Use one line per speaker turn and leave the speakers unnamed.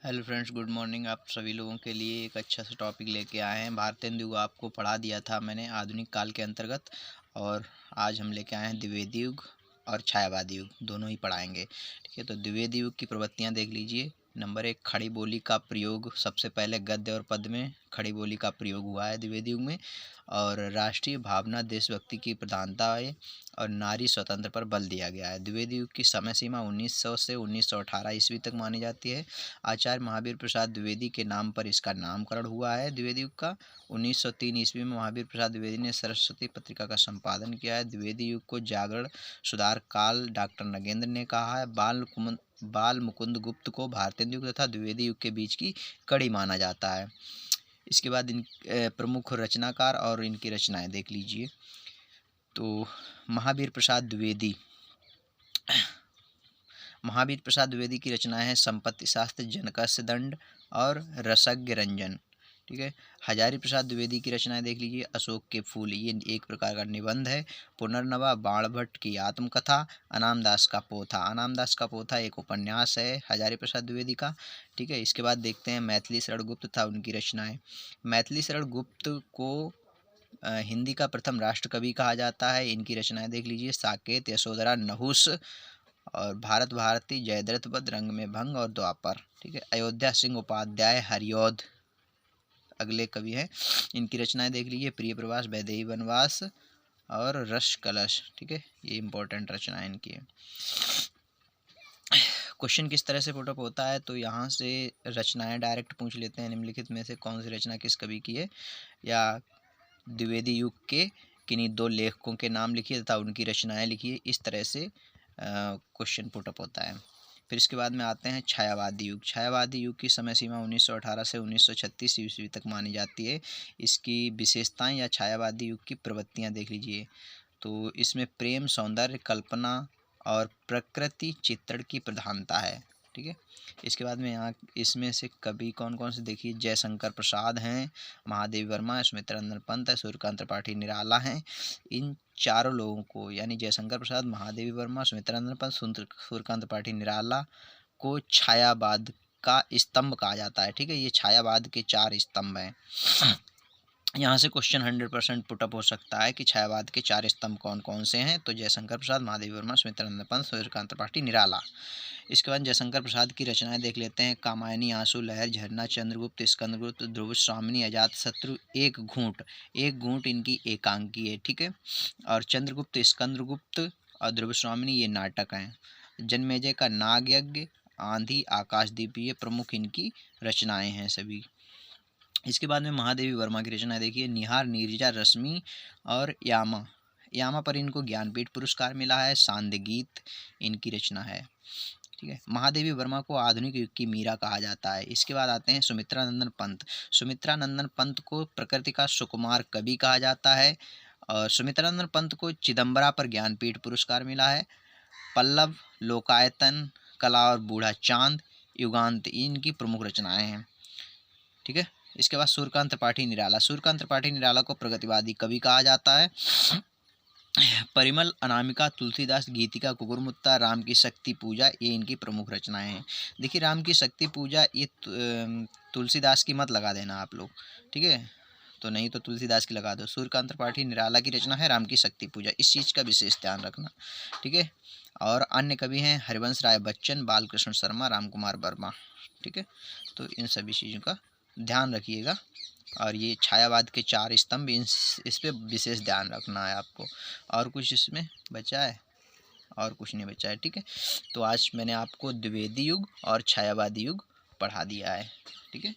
Hello friends, good morning. आप सभी लोगों के लिए एक अच्छा सा टॉपिक लेके आए हैं। भारतेंदु युग आपको पढ़ा दिया था मैंने आधुनिक काल के अंतर्गत, और आज हम लेके आए हैं द्विवेदी युग और छायावादी युग, दोनों ही पढ़ाएंगे। ठीक है, तो द्विवेदी युग की प्रवृत्तियां देख लीजिए। नंबर 1, खड़ी बोली का प्रयोग। सबसे पहले गद्य और पद्य में खड़ी बोली का प्रयोग हुआ है द्विवेदी युग में। और राष्ट्रीय भावना, देशभक्ति की प्रधानता है, और नारी स्वतंत्र पर बल दिया गया है। द्विवेदी युग की समय सीमा 1900 से 1918 ईस्वी तक मानी जाती है। आचार्य महावीर प्रसाद द्विवेदी के नाम पर इसका नामकरण हुआ है द्विवेदी युग का। 1903 ईस्वी में महावीर प्रसाद द्विवेदी ने सरस्वती पत्रिका का संपादन किया है। द्विवेदी युग को जागरण सुधार काल डॉक्टर नगेंद्र ने कहा है। बाल मुकुंद गुप्त को भारतेंदु युग तथा द्विवेदी युग के बीच की कड़ी माना जाता है। इसके बाद इन प्रमुख रचनाकार और इनकी रचनाएं देख लीजिए। तो महावीर प्रसाद द्विवेदी द्विवेदी की रचनाएं हैं संपत्ति शास्त्र, जनकस्य दंड और रसज्ञ रंजन। ठीक है। हजारी प्रसाद द्विवेदी की रचनाएं देख लीजिए। अशोक के फूल, ये एक प्रकार का निबंध है। पुनर्नवा, बाणभट्ट की आत्मकथा, अनामदास का पोथा। अनामदास का पोथा एक उपन्यास है हजारी प्रसाद द्विवेदी का। ठीक है। इसके बाद देखते हैं मैथिली शरण गुप्त था उनकी रचनाएं। मैथिली शरण गुप्त को हिंदी का प्रथम राष्ट्र कवि कहा जाता है। इनकी रचनाएं देख लीजिए। साकेत, यशोधरा, नहुस और भारत भारती, जयद्रथ वध, रंग में भंग और द्वापर। ठीक है। अयोध्या सिंह उपाध्याय, हरिऔध अगले कवि हैं। इनकी रचनाएं देख लीजिए। प्रिय प्रवास, वैदेही वनवास और रस कलश। ठीक है, ये इंपॉर्टेंट रचनाएं इनकी है। क्वेश्चन किस तरह से पुटअप होता है, तो यहाँ से रचनाएं डायरेक्ट पूछ लेते हैं। निम्नलिखित में से कौन सी रचना किस कवि की है, या द्विवेदी युग के किन्हीं दो लेखकों के नाम लिखिए तथा उनकी रचनाएं लिखिए। इस तरह से क्वेश्चन पुटअप होता है। फिर इसके बाद में आते हैं छायावादी युग। छायावादी युग की समय सीमा 1918 से 1936 ईस्वी तक मानी जाती है। इसकी विशेषताएं या छायावादी युग की प्रवृत्तियां देख लीजिए। तो इसमें प्रेम, सौंदर्य, कल्पना और प्रकृति चित्रण की प्रधानता है। ठीक है। इसके बाद में यहाँ इसमें से कवि कौन कौन से देखिए। जयशंकर प्रसाद हैं, महादेवी वर्मा, सुमित्रानंदन पंत है, सूर्यकांत त्रिपाठी निराला हैं। इन चारों लोगों को, यानी जयशंकर प्रसाद, महादेवी वर्मा, सुमित्रानंदन पंत, सूर्यकांत त्रिपाठी निराला को छायावाद का स्तंभ कहा जाता है। ठीक है, ये छायावाद के 4 स्तंभ हैं। यहाँ से क्वेश्चन 100% पुटअप हो सकता है कि छायावाद के 4 स्तंभ कौन कौन से हैं। तो जयशंकर प्रसाद, महादेवी वर्मा, सुमित्रानंदन पंत, सूर्यकांत त्रिपाठी निराला। इसके बाद जयशंकर प्रसाद की रचनाएं देख लेते हैं। कामायनी, आंसू, लहर, झरना, चंद्रगुप्त, स्कंदगुप्त, ध्रुव स्वामिनी, अजात शत्रु, एक घूंट इनकी एकांकी है। ठीक है। और चंद्रगुप्त, स्कंदगुप्त और ध्रुव स्वामिनी ये नाटक हैं। जन्मेजय का नाग यज्ञ, आंधी, आकाशदीप, ये प्रमुख इनकी रचनाएं हैं सभी। इसके बाद में महादेवी वर्मा की रचना देखिए। निहार, नीरजा, रश्मि और यामा पर इनको ज्ञानपीठ पुरस्कार मिला है। सांध्य गीत इनकी रचना है। ठीक है। महादेवी वर्मा को आधुनिक युग की मीरा कहा जाता है। इसके बाद आते हैं सुमित्रानंदन पंत। सुमित्रानंदन पंत को प्रकृति का सुकुमार कवि कहा जाता है। और सुमित्रानंदन पंत को चिदम्बरा पर ज्ञानपीठ पुरस्कार मिला है। पल्लव, लोकायतन, कला और बूढ़ा चांद, युगांत, इनकी प्रमुख रचनाएं हैं। ठीक है। इसके बाद सूर्यकांत त्रिपाठी निराला। सूर्यकांत त्रिपाठी निराला को प्रगतिवादी कवि कहा जाता है। परिमल, अनामिका, तुलसीदास, गीतिका, कुकुरमुत्ता, राम की शक्ति पूजा, ये इनकी प्रमुख रचनाएं हैं। देखिए, राम की शक्ति पूजा ये तुलसीदास की मत लगा देना आप लोग। ठीक है, तो नहीं तो तुलसीदास की लगा दो। सूर्यकांत त्रिपाठी निराला की रचना है राम की शक्ति पूजा, इस चीज़ का विशेष ध्यान रखना। ठीक है। और अन्य कवि हैं हरिवंश राय बच्चन, बालकृष्ण शर्मा, राम कुमार वर्मा। ठीक है, तो इन सभी चीज़ों का ध्यान रखिएगा। और ये छायावाद के 4 स्तंभ, इस पे विशेष ध्यान रखना है आपको। और कुछ इसमें बचा है? और कुछ नहीं बचा है। ठीक है, तो आज मैंने आपको द्विवेदी युग और छायावादी युग पढ़ा दिया है। ठीक है।